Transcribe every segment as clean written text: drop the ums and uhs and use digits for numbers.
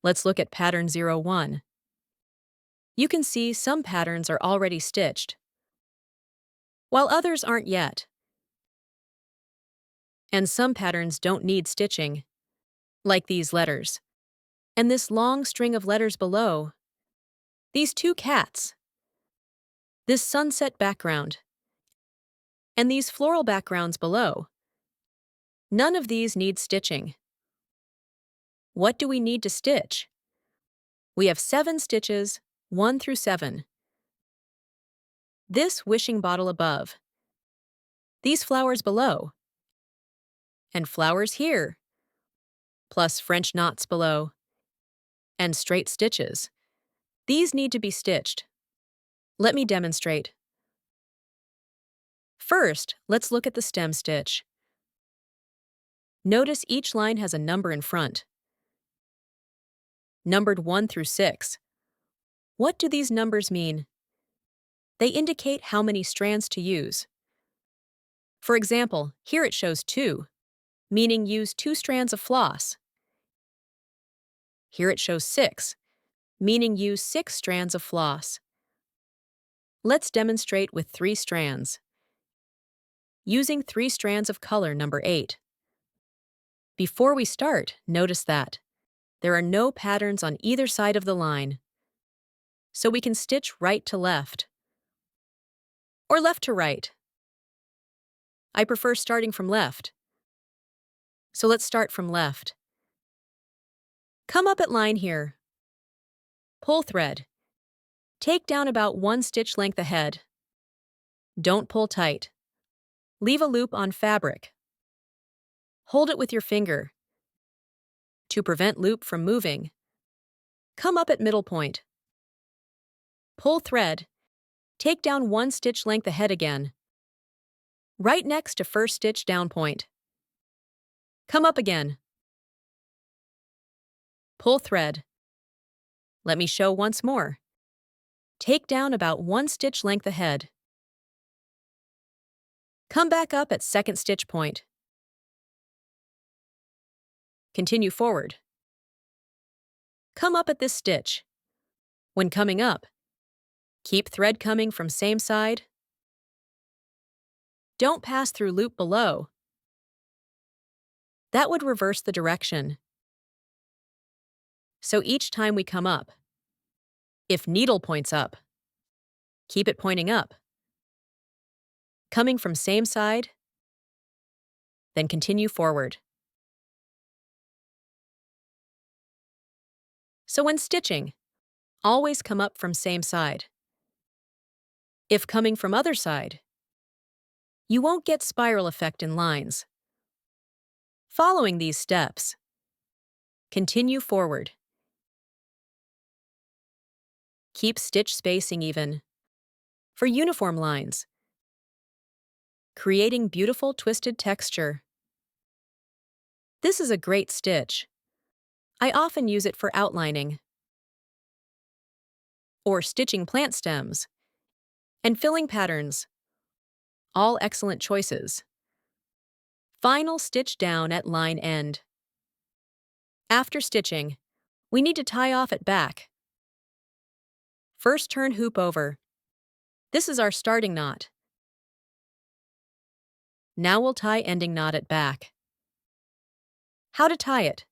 Let's look at pattern 01. You can see some patterns are already stitched, while others aren't yet. And some patterns don't need stitching, like these letters. And this long string of letters below, these two cats, this sunset background, and these floral backgrounds below. None of these need stitching. What do we need to stitch? We have 7 stitches, 1 through 7. This wishing bottle above, these flowers below, and flowers here, plus French knots below, and straight stitches. These need to be stitched. Let me demonstrate. First, let's look at the stem stitch. Notice each line has a number in front, numbered 1 through 6. What do these numbers mean? They indicate how many strands to use. For example, here it shows 2, meaning use 2 strands of floss. Here it shows 6, meaning use 6 strands of floss. Let's demonstrate with 3 strands. Using 3 strands of color number 8. Before we start, notice that there are no patterns on either side of the line, so we can stitch right to left, or left to right. I prefer starting from left, so let's start from left. Come up at line here. Pull thread. Take down about 1 stitch length ahead. Don't pull tight. Leave a loop on fabric. Hold it with your finger. To prevent loop from moving, come up at middle point. Pull thread. Take down 1 stitch length ahead again, right next to first stitch down point. Come up again. Pull thread. Let me show once more. Take down about 1 stitch length ahead. Come back up at second stitch point. Continue forward. Come up at this stitch. When coming up, keep thread coming from same side. Don't pass through loop below. That would reverse the direction. So each time we come up, if needle points up, keep it pointing up. Coming from same side, then continue forward. So when stitching, always come up from same side. If coming from other side, you won't get spiral effect in lines. Following these steps, continue forward. Keep stitch spacing even. For uniform lines, creating beautiful twisted texture. This is a great stitch. I often use it for outlining, or stitching plant stems, and filling patterns. All excellent choices. Final stitch down at line end. After stitching, we need to tie off at back. First turn hoop over. This is our starting knot. Now we'll tie ending knot at back. How to tie it?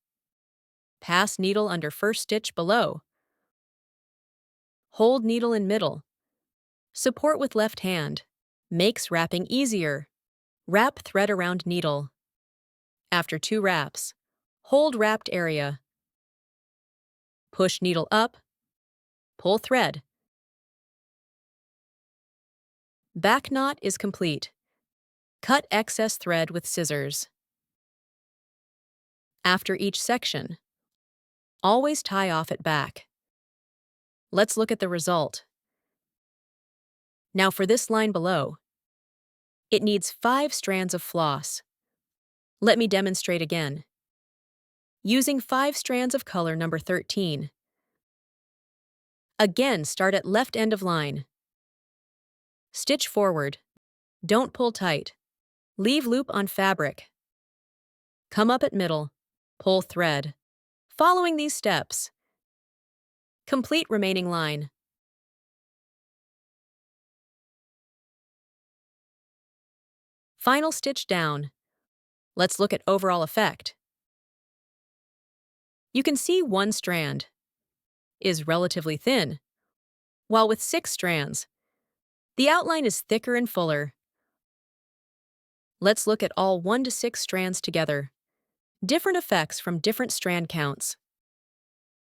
Pass needle under first stitch below. Hold needle in middle. Support with left hand. Makes wrapping easier. Wrap thread around needle. After 2 wraps, hold wrapped area. Push needle up. Pull thread. Back knot is complete. Cut excess thread with scissors. After each section, always tie off at back. Let's look at the result. Now for this line below, it needs 5 strands of floss. Let me demonstrate again. Using 5 strands of color number 13. Again, start at left end of line. Stitch forward. Don't pull tight. Leave loop on fabric. Come up at middle. Pull thread. Following these steps, Complete remaining line. Final stitch down. Let's look at overall effect. You can see one strand is relatively thin, while with 6 strands, the outline is thicker and fuller. Let's look at all 1 to 6 strands together. Different effects from different strand counts.